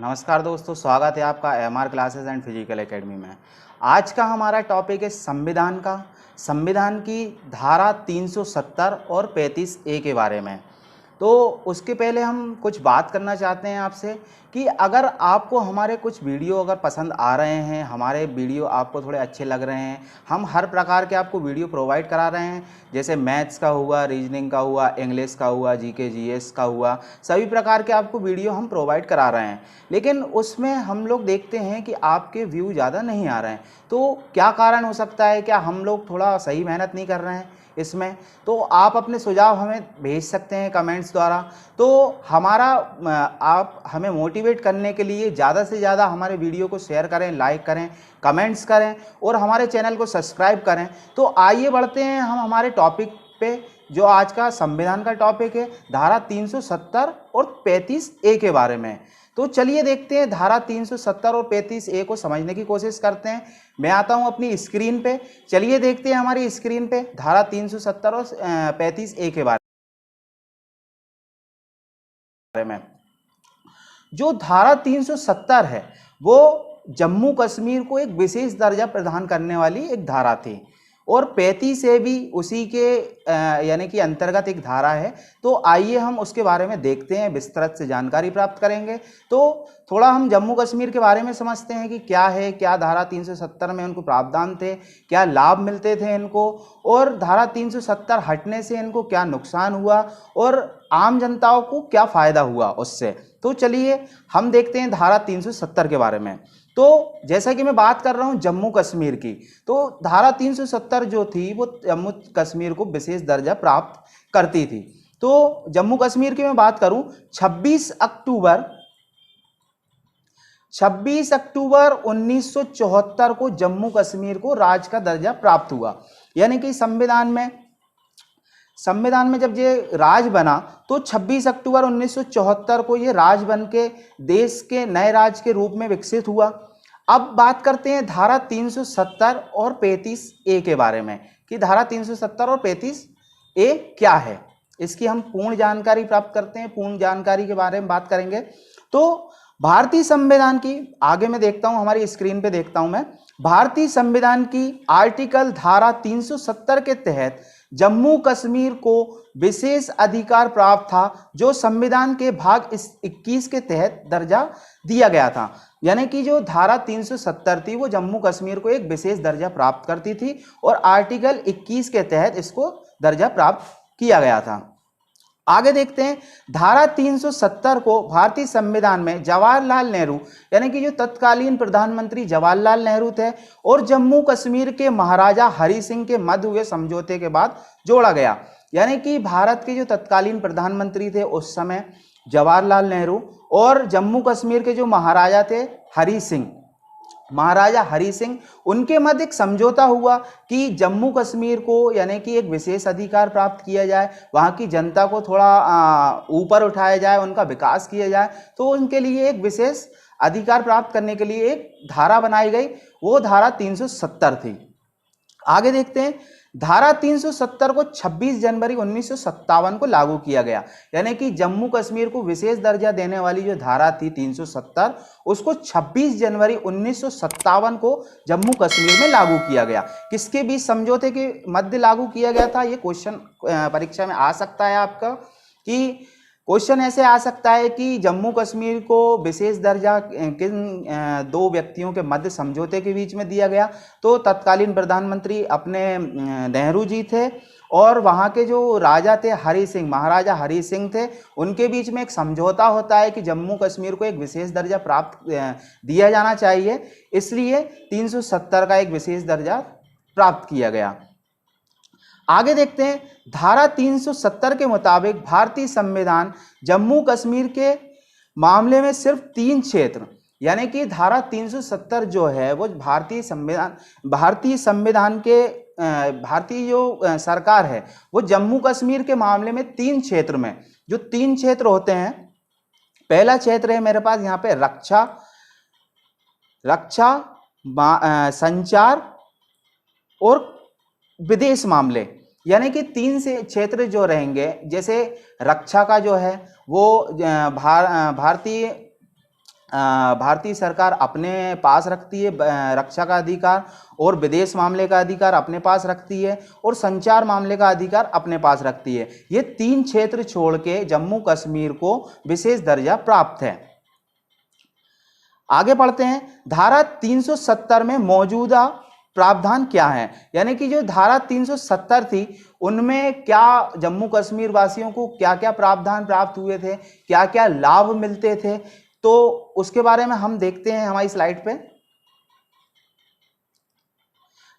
नमस्कार दोस्तों, स्वागत है आपका MR classes and physical academy में। आज का हमारा टॉपिक है संविधान की धारा 370 और 35A के बारे में। तो उसके पहले हम कुछ बात करना चाहते हैं आपसे कि अगर आपको हमारे कुछ वीडियो अगर पसंद आ रहे हैं, हमारे वीडियो आपको थोड़े अच्छे लग रहे हैं, हम हर प्रकार के आपको वीडियो प्रोवाइड करा रहे हैं, जैसे मैथ्स का हुआ, रीजनिंग का हुआ, इंग्लिश का हुआ, जीके जीएस का हुआ, सभी प्रकार के आपको वीडियो हम प्रोवाइड करा रहे हैं। लेकिन उसमें हम लोग देखते हैं कि आपके व्यू ज़्यादा नहीं आ रहे हैं। तो क्या कारण हो सकता है? क्या हम लोग थोड़ा सही मेहनत नहीं कर रहे हैं इसमें? तो आप अपने सुझाव हमें भेज सकते हैं कमेंट्स द्वारा। तो आप हमें मोटिवेट करने के लिए ज़्यादा से ज़्यादा हमारे वीडियो को शेयर करें, लाइक करें, कमेंट्स करें और हमारे चैनल को सब्सक्राइब करें। तो आइए बढ़ते हैं हम हमारे टॉपिक पे, जो आज का संविधान का टॉपिक है, धारा 370 और 35A के बारे में। तो चलिए देखते हैं, धारा 370 और 35A को समझने की कोशिश करते हैं। मैं आता हूं अपनी स्क्रीन पे, चलिए देखते हैं हमारी स्क्रीन पे धारा 370 और 35A के बारे में। जो धारा 370 है वो जम्मू कश्मीर को एक विशेष दर्जा प्रदान करने वाली एक धारा थी, और 35A भी उसी के यानी कि अंतर्गत एक धारा है। तो आइए हम उसके बारे में देखते हैं, विस्तृत से जानकारी प्राप्त करेंगे। तो थोड़ा हम जम्मू कश्मीर के बारे में समझते हैं कि क्या है, क्या धारा 370 में उनको प्रावधान थे, क्या लाभ मिलते थे इनको, और धारा 370 हटने से इनको क्या नुकसान हुआ और आम जनताओं को क्या फायदा हुआ उससे। तो चलिए हम देखते हैं धारा 370 के बारे में। तो जैसा कि मैं बात कर रहा हूं जम्मू कश्मीर की, तो धारा 370 जो थी वो जम्मू कश्मीर को विशेष दर्जा प्राप्त करती थी। तो जम्मू कश्मीर की मैं बात करूं, 26 अक्टूबर 1974 को जम्मू कश्मीर को राज्य का दर्जा प्राप्त हुआ। यानी कि संविधान में जब ये राज्य बना तो 26 अक्टूबर 1974 को ये राज्य बन के देश के नए राज्य के रूप में विकसित हुआ। अब बात करते हैं धारा 370 और 35A के बारे में कि धारा 370 और 35A क्या है, इसकी हम पूर्ण जानकारी प्राप्त करते हैं। पूर्ण जानकारी के बारे में बात करेंगे तो भारतीय संविधान की, आगे मैं देखता हूं, हमारी स्क्रीन पे देखता हूं मैं, भारतीय संविधान की आर्टिकल धारा 370 के तहत जम्मू कश्मीर को विशेष अधिकार प्राप्त था, जो संविधान के भाग 21 के तहत दर्जा दिया गया था। यानी कि जो धारा 370 थी वो जम्मू कश्मीर को एक विशेष दर्जा प्राप्त करती थी और आर्टिकल 21 के तहत इसको दर्जा प्राप्त किया गया था। आगे देखते हैं, धारा 370 को भारतीय संविधान में जवाहरलाल नेहरू, यानी कि जो तत्कालीन प्रधानमंत्री जवाहरलाल नेहरू थे, और जम्मू कश्मीर के महाराजा हरि सिंह के मध्य हुए समझौते के बाद जोड़ा गया। यानी कि भारत के जो तत्कालीन प्रधानमंत्री थे उस समय जवाहरलाल नेहरू, और जम्मू कश्मीर के जो महाराजा थे महाराजा हरि सिंह, उनके मध्य एक समझौता हुआ कि जम्मू कश्मीर को यानी कि एक विशेष अधिकार प्राप्त किया जाए, वहाँ की जनता को थोड़ा ऊपर उठाया जाए, उनका विकास किया जाए। तो उनके लिए एक विशेष अधिकार प्राप्त करने के लिए एक धारा बनाई गई, वो धारा 370 थी। आगे देखते हैं, धारा 370 को 26 जनवरी 1957 को लागू किया गया। यानी कि जम्मू कश्मीर को विशेष दर्जा देने वाली जो धारा थी 370, उसको 26 जनवरी 1957 को जम्मू कश्मीर में लागू किया गया। किसके बीच समझौते के मध्य लागू किया गया था? ये क्वेश्चन परीक्षा में आ सकता है आपका, कि क्वेश्चन ऐसे आ सकता है कि जम्मू कश्मीर को विशेष दर्जा किन दो व्यक्तियों के मध्य समझौते के बीच में दिया गया? तो तत्कालीन प्रधानमंत्री अपने नेहरू जी थे, और वहाँ के जो राजा थे महाराजा हरि सिंह थे, उनके बीच में एक समझौता होता है कि जम्मू कश्मीर को एक विशेष दर्जा प्राप्त दिया जाना चाहिए, इसलिए 370 का एक विशेष दर्जा प्राप्त किया गया। आगे देखते हैं, धारा 370 के मुताबिक भारतीय संविधान जम्मू कश्मीर के मामले में सिर्फ 3 क्षेत्र, यानी कि धारा 370 जो है वो भारतीय संविधान के भारतीय जो सरकार है वो जम्मू कश्मीर के मामले में 3 क्षेत्र में, जो 3 क्षेत्र होते हैं, पहला क्षेत्र है मेरे पास यहाँ पे रक्षा, संचार और विदेश मामले, यानी कि 3 से क्षेत्र जो रहेंगे। जैसे रक्षा का जो है वो भारतीय भारतीय सरकार अपने पास रखती है, रक्षा का अधिकार और विदेश मामले का अधिकार अपने पास रखती है और संचार मामले का अधिकार अपने पास रखती है। ये 3 क्षेत्र छोड़ के जम्मू कश्मीर को विशेष दर्जा प्राप्त है। आगे पढ़ते हैं, धारा 370 में मौजूदा प्रावधान क्या है, यानी कि जो धारा 370 थी उनमें क्या जम्मू कश्मीर वासियों को क्या क्या प्रावधान प्राप्त हुए थे, क्या क्या लाभ मिलते थे, तो उसके बारे में हम देखते हैं हमारी स्लाइड पे।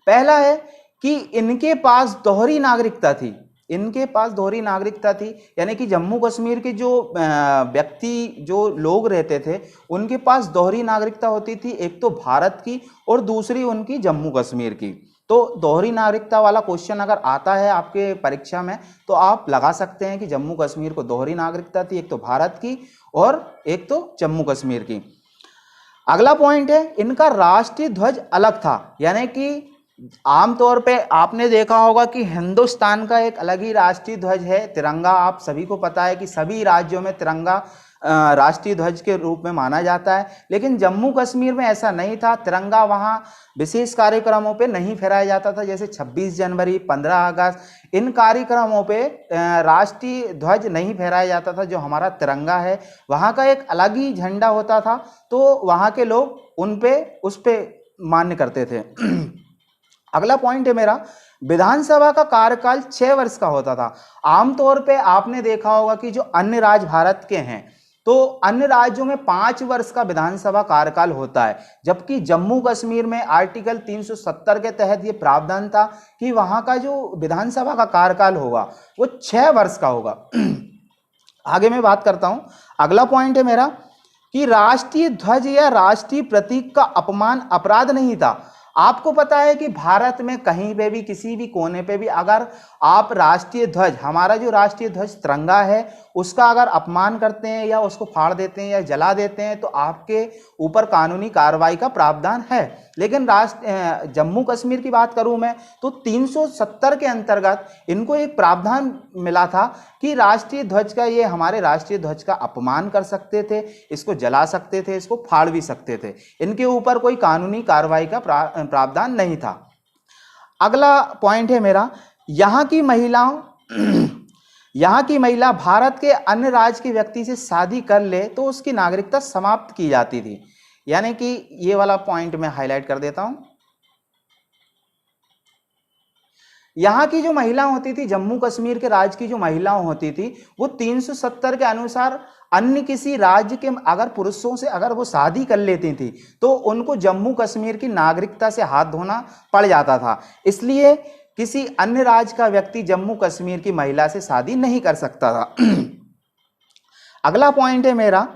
पहला है कि इनके पास दोहरी नागरिकता थी, इनके पास दोहरी नागरिकता थी, यानी कि जम्मू कश्मीर के जो व्यक्ति जो लोग रहते थे उनके पास दोहरी नागरिकता होती थी, एक तो भारत की और दूसरी उनकी जम्मू कश्मीर की। तो दोहरी नागरिकता वाला क्वेश्चन अगर आता है आपके परीक्षा में तो आप लगा सकते हैं कि जम्मू कश्मीर को दोहरी नागरिकता थी, एक तो भारत की और एक तो जम्मू कश्मीर की। अगला पॉइंट है, इनका राष्ट्रीय ध्वज अलग था, यानी कि आमतौर पे आपने देखा होगा कि हिंदुस्तान का एक अलग ही राष्ट्रीय ध्वज है, तिरंगा। आप सभी को पता है कि सभी राज्यों में तिरंगा राष्ट्रीय ध्वज के रूप में माना जाता है, लेकिन जम्मू कश्मीर में ऐसा नहीं था। तिरंगा वहाँ विशेष कार्यक्रमों पे नहीं फहराया जाता था, जैसे 26 जनवरी, 15 अगस्त, इन कार्यक्रमों पे राष्ट्रीय ध्वज नहीं फहराया जाता था। जो हमारा तिरंगा है वहाँ का एक अलग ही झंडा होता था, तो वहाँ के लोग उन पे उस पे मान्य करते थे। अगला पॉइंट है मेरा, विधानसभा का कार्यकाल 6 वर्ष का होता था। आमतौर पे आपने देखा होगा कि जो अन्य राज्य भारत के हैं तो अन्य राज्यों में 5 वर्ष का विधानसभा कार्यकाल होता है, जबकि जम्मू कश्मीर में आर्टिकल 370 के तहत ये प्रावधान था कि वहां का जो विधानसभा का कार्यकाल होगा वो 6 वर्ष का होगा। आगे मैं बात करता हूं, अगला पॉइंट है मेरा कि राष्ट्रीय ध्वज या राष्ट्रीय प्रतीक का अपमान अपराध नहीं था। आपको पता है कि भारत में कहीं पे भी किसी भी कोने पे भी अगर आप राष्ट्रीय ध्वज, हमारा जो राष्ट्रीय ध्वज तिरंगा है, उसका अगर अपमान करते हैं या उसको फाड़ देते हैं या जला देते हैं तो आपके ऊपर कानूनी कार्रवाई का प्रावधान है। लेकिन जम्मू कश्मीर की बात करूं मैं तो 370 के अंतर्गत इनको एक प्रावधान मिला था कि राष्ट्रीय ध्वज का, ये हमारे राष्ट्रीय ध्वज का अपमान कर सकते थे, इसको जला सकते थे, इसको फाड़ भी सकते थे। इनके ऊपर कोई कानूनी कार्रवाई का प्रावधान नहीं था। अगला पॉइंट है मेरा, यहाँ की महिला भारत के अन्य राज्य के व्यक्ति से शादी कर ले तो उसकी नागरिकता समाप्त की जाती थी, यानी कि ये वाला पॉइंट मैं हाईलाइट कर देता हूं। यहाँ की जो महिला होती थी, जम्मू कश्मीर के राज्य की जो महिलाएं होती थी, वो 370 के अनुसार अन्य किसी राज्य के अगर पुरुषों से अगर वो शादी कर लेती थी तो उनको जम्मू कश्मीर की नागरिकता से हाथ धोना पड़ जाता था। इसलिए किसी अन्य राज्य का व्यक्ति जम्मू कश्मीर की महिला से शादी नहीं कर सकता था। अगला पॉइंट है मेरा,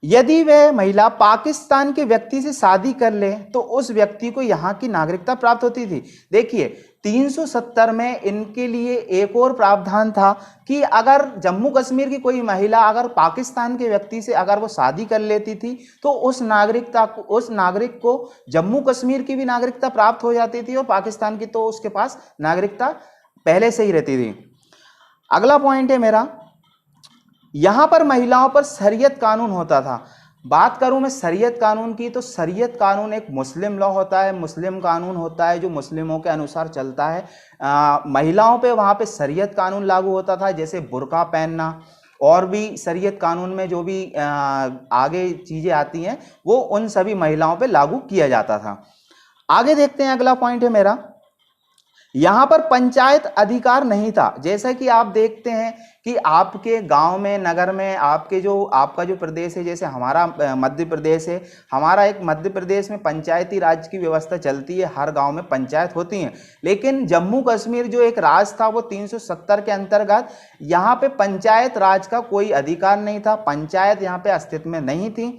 यदि वह महिला पाकिस्तान के व्यक्ति से शादी कर ले तो उस व्यक्ति को यहाँ की नागरिकता प्राप्त होती थी। देखिए 370 में इनके लिए एक और प्रावधान था कि अगर जम्मू कश्मीर की कोई महिला अगर पाकिस्तान के व्यक्ति से अगर वो शादी कर लेती थी तो उस नागरिक को जम्मू कश्मीर की भी नागरिकता प्राप्त हो जाती थी और पाकिस्तान की तो उसके पास नागरिकता पहले से ही रहती थी। अगला पॉइंट है मेरा, यहां पर महिलाओं पर शरीयत कानून होता था। बात करूं मैं शरीयत कानून की तो शरीयत कानून एक मुस्लिम लॉ होता है, मुस्लिम कानून होता है जो मुस्लिमों के अनुसार चलता है। महिलाओं पे वहां पे शरीयत कानून लागू होता था, जैसे बुर्का पहनना और भी शरीयत कानून में जो भी आगे चीजें आती हैं वो उन सभी महिलाओं पे लागू किया जाता था। आगे देखते हैं, अगला पॉइंट है मेरा, यहां पर पंचायत अधिकार नहीं था। जैसा कि आप देखते हैं कि आपके गांव में, नगर में, आपका जो प्रदेश है, जैसे हमारा मध्य प्रदेश है, हमारा एक मध्य प्रदेश में पंचायती राज की व्यवस्था चलती है, हर गांव में पंचायत होती है। लेकिन जम्मू कश्मीर जो एक राज था वो 370 के अंतर्गत यहाँ पे पंचायत राज का कोई अधिकार नहीं था, पंचायत यहाँ पे अस्तित्व में नहीं थी।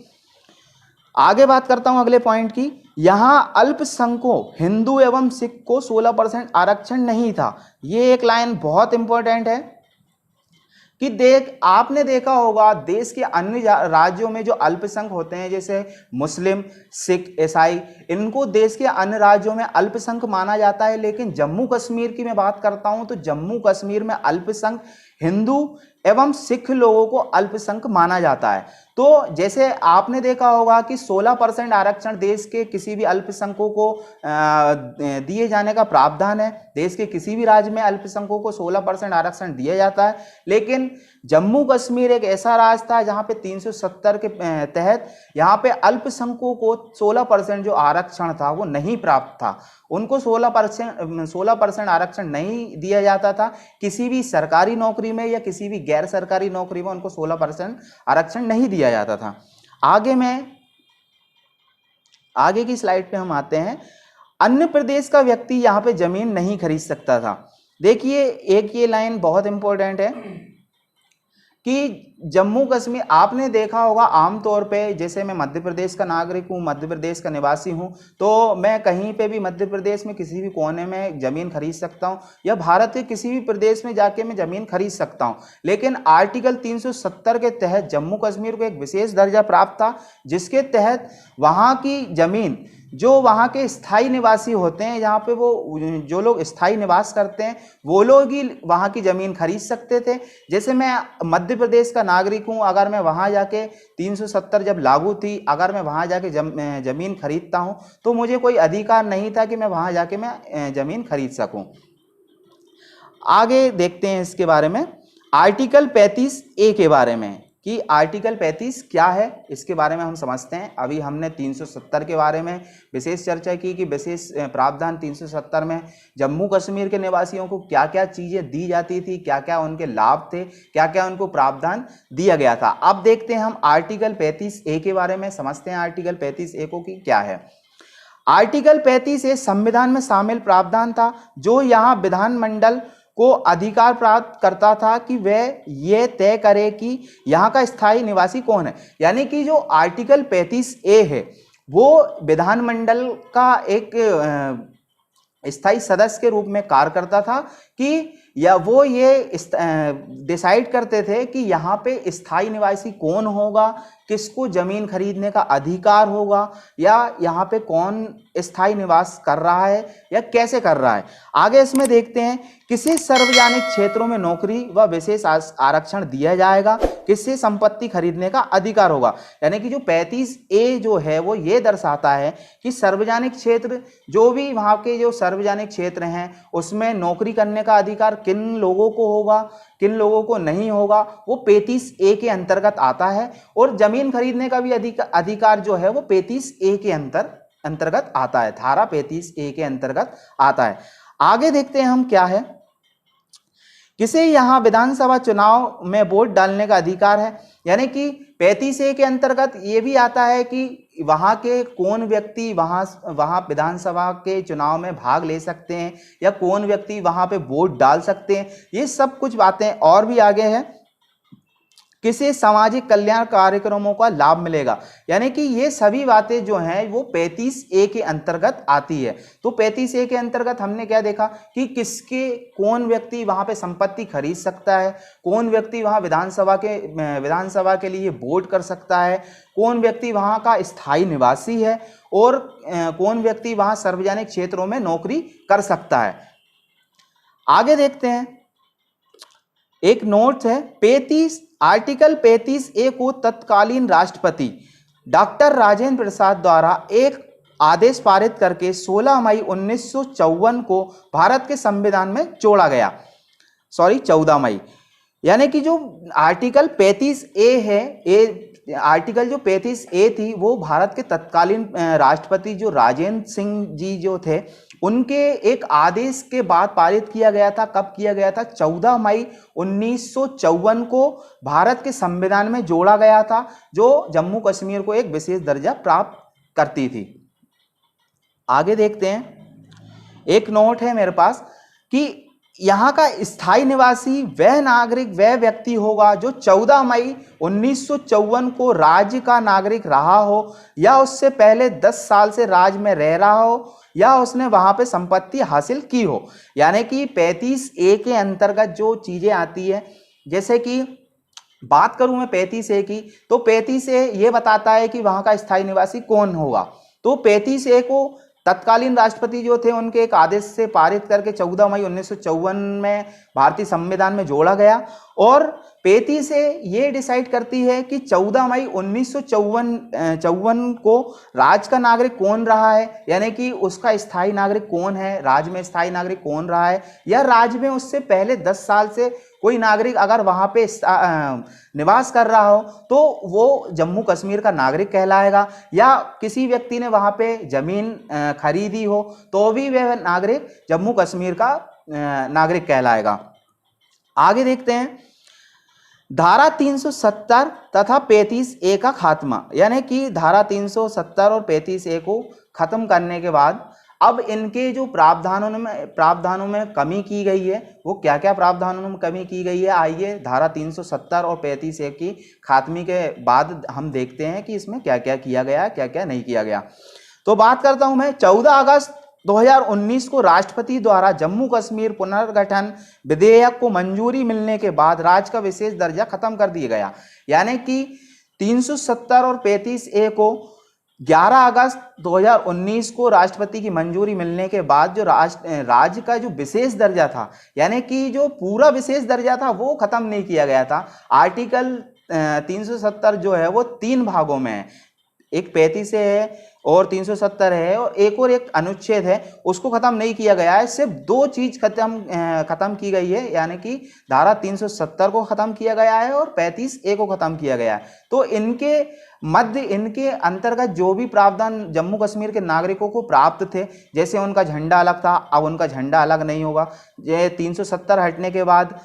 आगे बात करता हूं अगले पॉइंट की, यहां अल्पसंख्यकों हिंदू एवं सिख को 16% आरक्षण नहीं था। ये एक लाइन बहुत इंपॉर्टेंट है कि आपने देखा होगा देश के अन्य राज्यों में जो अल्पसंख्यक होते हैं, जैसे मुस्लिम, सिख, ईसाई, इनको देश के अन्य राज्यों में अल्पसंख्यक माना जाता है। लेकिन जम्मू कश्मीर की मैं बात करता हूं तो जम्मू कश्मीर में अल्पसंख्यक हिंदू एवं सिख लोगों को अल्पसंख्यक माना जाता है। तो जैसे आपने देखा होगा कि 16% आरक्षण देश के किसी भी अल्पसंख्यकों को दिए जाने का प्रावधान है। देश के किसी भी राज्य में अल्पसंख्यकों को 16% आरक्षण दिया जाता है, लेकिन जम्मू कश्मीर एक ऐसा राज्य था जहां पे 370 के तहत यहाँ पे अल्पसंख्यकों को 16% जो आरक्षण था वो नहीं प्राप्त था। उनको 16% आरक्षण नहीं दिया जाता था। किसी भी सरकारी नौकरी में या किसी भी गैर सरकारी नौकरी में उनको 16% आरक्षण नहीं दिया जाता था। आगे की स्लाइड पे हम आते हैं। अन्य प्रदेश का व्यक्ति यहाँ पे जमीन नहीं खरीद सकता था। देखिए एक ये लाइन बहुत इंपॉर्टेंट है कि जम्मू कश्मीर, आपने देखा होगा आमतौर पे, जैसे मैं मध्य प्रदेश का नागरिक हूँ, मध्य प्रदेश का निवासी हूँ, तो मैं कहीं पे भी मध्य प्रदेश में किसी भी कोने में ज़मीन खरीद सकता हूँ या भारत के किसी भी प्रदेश में जाके मैं ज़मीन खरीद सकता हूँ। लेकिन आर्टिकल 370 के तहत जम्मू कश्मीर को एक विशेष दर्जा प्राप्त था, जिसके तहत वहाँ की ज़मीन जो वहाँ के स्थायी निवासी होते हैं, जहाँ पे वो जो लोग स्थायी निवास करते हैं वो लोग ही वहाँ की ज़मीन खरीद सकते थे। जैसे मैं मध्य प्रदेश का नागरिक हूँ, अगर मैं वहाँ जाके 370 जब लागू थी, अगर मैं वहाँ जाके ज़मीन खरीदता हूँ तो मुझे कोई अधिकार नहीं था कि मैं वहाँ जाके मैं ज़मीन खरीद सकूँ। आगे देखते हैं इसके बारे में, आर्टिकल 35A के बारे में कि आर्टिकल 35 क्या है, इसके बारे में हम समझते हैं। अभी हमने 370 के बारे में विशेष चर्चा की कि विशेष प्रावधान 370 में जम्मू कश्मीर के निवासियों को क्या क्या चीज़ें दी जाती थी, क्या क्या उनके लाभ थे, क्या क्या उनको प्रावधान दिया गया था। अब देखते हैं हम आर्टिकल 35A के बारे में, समझते हैं आर्टिकल 35A को कि क्या है। आर्टिकल 35A संविधान में शामिल प्रावधान था जो यहाँ विधानमंडल को अधिकार प्राप्त करता था कि वह यह तय करे कि यहाँ का स्थायी निवासी कौन है। यानी कि जो आर्टिकल 35A है वो विधानमंडल का एक स्थायी सदस्य के रूप में कार्य करता था कि या वो ये डिसाइड करते थे कि यहाँ पे स्थायी निवासी कौन होगा, किसको जमीन खरीदने का अधिकार होगा, या यहाँ पे कौन स्थायी निवास कर रहा है या कैसे कर रहा है। आगे इसमें देखते हैं, किसी सार्वजनिक क्षेत्रों में नौकरी व विशेष आरक्षण दिया जाएगा, किससे संपत्ति खरीदने का अधिकार होगा। यानी कि जो 35A जो है वो ये दर्शाता है कि सार्वजनिक क्षेत्र, जो भी वहाँ के जो सार्वजनिक क्षेत्र हैं उसमें नौकरी करने का अधिकार किन लोगों को होगा, किन लोगों को नहीं होगा, वो 35A के अंतर्गत आता है। और जमीन खरीदने का भी अधिकार जो है वो 35A के अंतर्गत आता है, धारा 35A के अंतर्गत आता है। आगे देखते हैं हम क्या है। किसे यहाँ विधानसभा चुनाव में वोट डालने का अधिकार है। यानी कि 35A के अंतर्गत ये भी आता है कि वहाँ के कौन व्यक्ति वहाँ विधानसभा के चुनाव में भाग ले सकते हैं या कौन व्यक्ति वहाँ पे वोट डाल सकते हैं। ये सब कुछ बातें और भी आगे है। किसी सामाजिक कल्याण कार्यक्रमों का लाभ मिलेगा। यानी कि ये सभी बातें जो हैं वो 35A के अंतर्गत आती है। तो 35A के अंतर्गत हमने क्या देखा कि कौन व्यक्ति वहां पे संपत्ति खरीद सकता है, कौन व्यक्ति वहां विधानसभा के लिए वोट कर सकता है, कौन व्यक्ति वहां का स्थायी निवासी है और कौन व्यक्ति वहां सार्वजनिक क्षेत्रों में नौकरी कर सकता है। आगे देखते हैं, एक नोट है, आर्टिकल 35A को तत्कालीन राष्ट्रपति डॉक्टर राजेंद्र प्रसाद द्वारा एक आदेश पारित करके 16 मई 1954 को भारत के संविधान में जोड़ा गया। 14 मई। यानी कि जो आर्टिकल 35A है, आर्टिकल जो 35A थी वो भारत के तत्कालीन राष्ट्रपति जो राजेंद्र सिंह जी जो थे उनके एक आदेश के बाद पारित किया गया था। कब किया गया था? 14 मई 1954 को भारत के संविधान में जोड़ा गया था, जो जम्मू कश्मीर को एक विशेष दर्जा प्राप्त करती थी। आगे देखते हैं, एक नोट है मेरे पास कि यहाँ का स्थायी निवासी वह नागरिक, वह व्यक्ति होगा जो 14 मई 1954 को राज्य का नागरिक रहा हो या उससे पहले 10 साल से राज्य में रह रहा हो या उसने वहां पे संपत्ति हासिल की हो। यानी कि 35A के अंतर्गत जो चीजें आती है, जैसे कि बात करूं मैं 35A की, तो 35A ये बताता है कि वहां का स्थायी निवासी कौन होगा। तो 35A को तत्कालीन राष्ट्रपति जो थे उनके एक आदेश से पारित करके 14 मई 1954 में भारतीय संविधान में जोड़ा गया। और 35 से ये डिसाइड करती है कि 14 मई 1954 को राज्य का नागरिक कौन रहा है, यानी कि उसका स्थायी नागरिक कौन है, राज्य में स्थायी नागरिक कौन रहा है, या राज्य में उससे पहले 10 साल से कोई नागरिक अगर वहां पे निवास कर रहा हो तो वो जम्मू कश्मीर का नागरिक कहलाएगा, या किसी व्यक्ति ने वहां पे जमीन खरीदी हो तो भी वह नागरिक जम्मू कश्मीर का नागरिक कहलाएगा। आगे देखते हैं, धारा 370 तथा 35A का खात्मा, यानी कि धारा 370 और 35A को खत्म करने के बाद अब इनके जो प्रावधानों में कमी की गई है, वो क्या क्या प्रावधानों में कमी की गई है, आइए धारा 370 और 35A की खात्मे के बाद हम देखते हैं कि इसमें क्या क्या किया गया है, क्या क्या नहीं किया गया। तो बात करता हूं मैं 14 अगस्त 2019 को राष्ट्रपति द्वारा जम्मू कश्मीर पुनर्गठन विधेयक को मंजूरी मिलने के बाद राज्य का विशेष दर्जा खत्म कर दिया गया, यानी कि 370 और 35A को 11 अगस्त 2019 को राष्ट्रपति की मंजूरी मिलने के बाद जो राज्य का जो विशेष दर्जा था, यानी कि जो पूरा विशेष दर्जा था वो खत्म नहीं किया गया था। आर्टिकल 370 जो है वो 3 भागों में है, एक 35 है और 370 है, और एक अनुच्छेद है, उसको खत्म नहीं किया गया है। सिर्फ 2 चीज खत्म की गई है, यानी कि धारा 370 को खत्म किया गया है और 35A को खत्म किया गया है। तो इनके मध्य, इनके अंतर्गत जो भी प्रावधान जम्मू कश्मीर के नागरिकों को प्राप्त थे, जैसे उनका झंडा अलग था, अब उनका झंडा अलग नहीं होगा। ये 370 हटने के बाद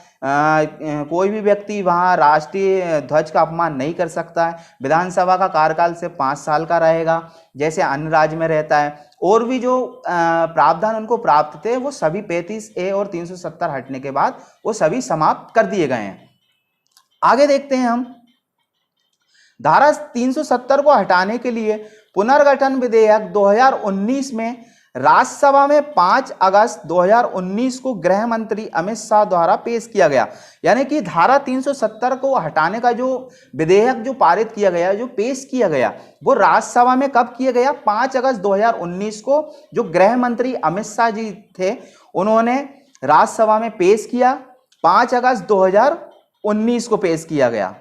कोई भी व्यक्ति वहां राष्ट्रीय ध्वज का अपमान नहीं कर सकता है। विधानसभा का कार्यकाल से 5 साल का रहेगा, जैसे अन्य राज्य में रहता है। और भी जो प्रावधान उनको प्राप्त थे वो सभी 35A और 370 हटने के बाद वो सभी समाप्त कर दिए गए हैं। आगे देखते हैं हम, धारा 370 को हटाने के लिए पुनर्गठन विधेयक 2019 में राज्यसभा में 5 अगस्त 2019 को गृह मंत्री अमित शाह द्वारा पेश किया गया। यानी कि धारा 370 को हटाने का जो विधेयक जो पारित किया गया, जो पेश किया गया, वो राज्यसभा में कब किया गया? 5 अगस्त 2019 को जो गृह मंत्री अमित शाह जी थे उन्होंने राज्यसभा में पेश किया। 5 अगस्त 2019 को पेश किया गया।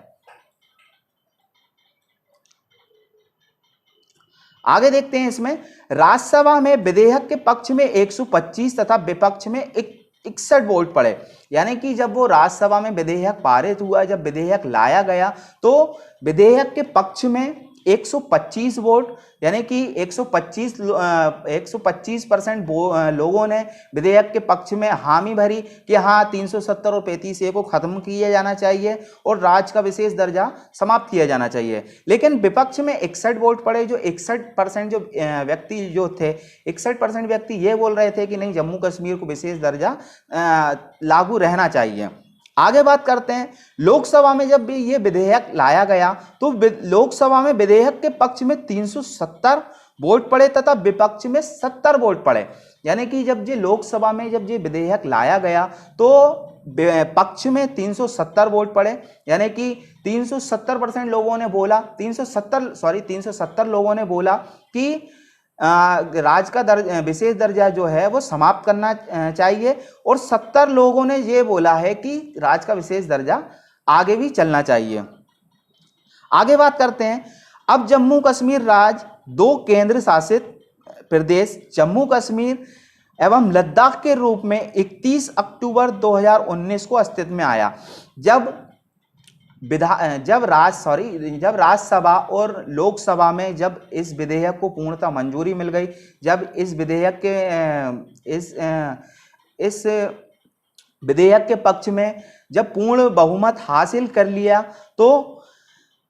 आगे देखते हैं, इसमें राज्यसभा में विधेयक के पक्ष में 125 तथा विपक्ष में 61 वोट पड़े। यानी कि जब वो राज्यसभा में विधेयक पारित हुआ, जब विधेयक लाया गया, तो विधेयक के पक्ष में 125 वोट, यानी कि 125% लोगों ने विधेयक के पक्ष में हामी भरी कि हाँ 370 और 35A को खत्म किया जाना चाहिए और राज्य का विशेष दर्जा समाप्त किया जाना चाहिए। लेकिन विपक्ष में 61 वोट पड़े। जो 61% जो व्यक्ति जो थे, 61% व्यक्ति ये बोल रहे थे कि नहीं, जम्मू कश्मीर को विशेष दर्जा लागू रहना चाहिए। आगे बात करते हैं, लोकसभा में जब भी ये विधेयक लाया गया तो लोकसभा में विधेयक के पक्ष में 370 वोट पड़े तथा विपक्ष में 70 वोट पड़े। यानी कि जब ये लोकसभा में जब ये विधेयक लाया गया तो पक्ष में 370 वोट पड़े, यानी कि 370% लोगों ने बोला, 370 लोगों ने बोला कि राज्य का विशेष दर्जा जो है वो समाप्त करना चाहिए, और 70 लोगों ने ये बोला है कि राज्य का विशेष दर्जा आगे भी चलना चाहिए। आगे बात करते हैं, अब जम्मू कश्मीर राज्य 2 केंद्र शासित प्रदेश जम्मू कश्मीर एवं लद्दाख के रूप में 31 अक्टूबर 2019 को अस्तित्व में आया। जब राज्यसभा और लोकसभा में जब इस विधेयक को पूर्णतः मंजूरी मिल गई, जब इस विधेयक के पक्ष में जब पूर्ण बहुमत हासिल कर लिया, तो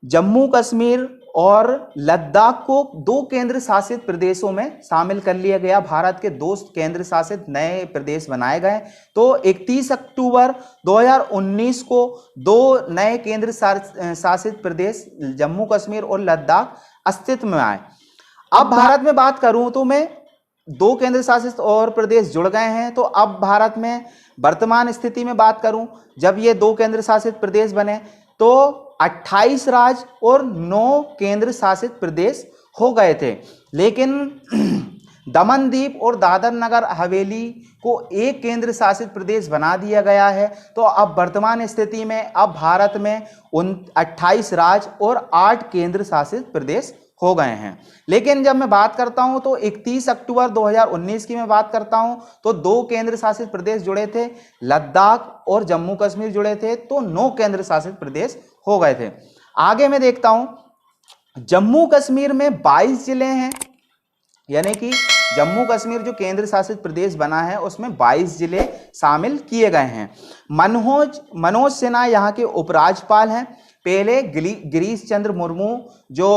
जम्मू कश्मीर और लद्दाख को 2 केंद्र शासित प्रदेशों में शामिल कर लिया गया। भारत के 2 केंद्र शासित नए प्रदेश बनाए गए। तो 31 अक्टूबर 2019 को 2 नए केंद्र शासित प्रदेश जम्मू कश्मीर और लद्दाख अस्तित्व में आए। अब भारत में बात करूं तो मैं 2 केंद्र शासित और प्रदेश जुड़ गए हैं। तो अब भारत में वर्तमान स्थिति में बात करूं, जब ये 2 केंद्र शासित प्रदेश बने तो 28 राज्य और 9 केंद्र शासित प्रदेश हो गए थे। लेकिन दमन दीप और दादर नगर हवेली को एक केंद्र शासित प्रदेश बना दिया गया है। तो अब वर्तमान स्थिति में अब भारत में 28 राज्य और 8 केंद्र शासित प्रदेश हो गए हैं। लेकिन जब मैं बात करता हूं तो 31 अक्टूबर 2019 की मैं बात करता हूं तो 2 केंद्र शासित प्रदेश जुड़े थे, लद्दाख और जम्मू कश्मीर जुड़े थे, तो 9 केंद्र शासित प्रदेश हो गए थे। आगे मैं देखता हूं जम्मू कश्मीर में 22 जिले हैं, यानी कि जम्मू कश्मीर जो केंद्र शासित प्रदेश बना है उसमें 22 जिले शामिल किए गए हैं। मनोज सिन्हा यहाँ के उपराज्यपाल हैं। पहले गिरीश चंद्र मुर्मू जो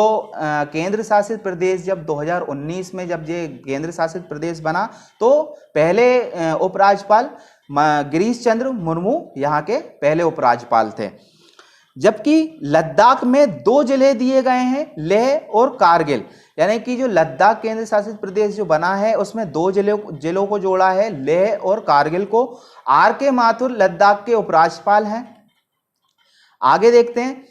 केंद्र शासित प्रदेश जब 2019 में जब ये केंद्र शासित प्रदेश बना तो पहले उपराज्यपाल गिरीश चंद्र मुर्मू यहाँ के पहले उपराज्यपाल थे। जबकि लद्दाख में 2 जिले दिए गए हैं, लेह और कारगिल, यानी कि जो लद्दाख केंद्र शासित प्रदेश जो बना है उसमें 2 जिलों को जोड़ा है, लेह और कारगिल को। RK माथुर लद्दाख के उपराज्यपाल हैं। आगे देखते हैं,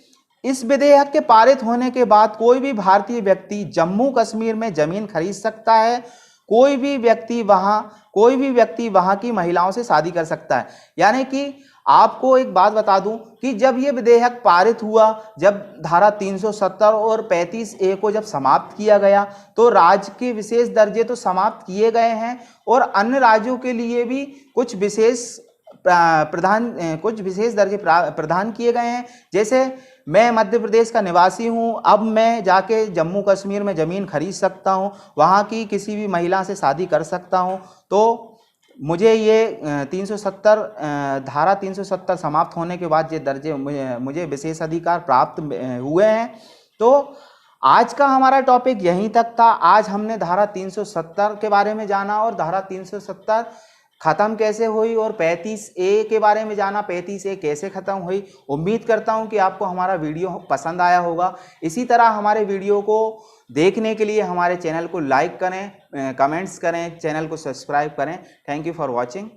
इस विधेयक के पारित होने के बाद कोई भी भारतीय व्यक्ति जम्मू कश्मीर में जमीन खरीद सकता है। कोई भी व्यक्ति वहां की महिलाओं से शादी कर सकता है। यानी कि आपको एक बात बता दूं कि जब ये विधेयक पारित हुआ, जब धारा 370 और 35A को जब समाप्त किया गया तो राज्य के विशेष दर्जे तो समाप्त किए गए हैं और अन्य राज्यों के लिए भी कुछ विशेष दर्जे प्रदान किए गए हैं। जैसे मैं मध्य प्रदेश का निवासी हूं, अब मैं जाके जम्मू कश्मीर में ज़मीन खरीद सकता हूं, वहां की किसी भी महिला से शादी कर सकता हूं। तो मुझे ये धारा 370 समाप्त होने के बाद ये दर्जे मुझे विशेष अधिकार प्राप्त हुए हैं। तो आज का हमारा टॉपिक यहीं तक था। आज हमने धारा 370 के बारे में जाना और धारा 370 खत्म कैसे हुई और 35A के बारे में जाना, 35A कैसे खत्म हुई। उम्मीद करता हूं कि आपको हमारा वीडियो पसंद आया होगा। इसी तरह हमारे वीडियो को देखने के लिए हमारे चैनल को लाइक करें, कमेंट्स करें, चैनल को सब्सक्राइब करें। Thank you for watching.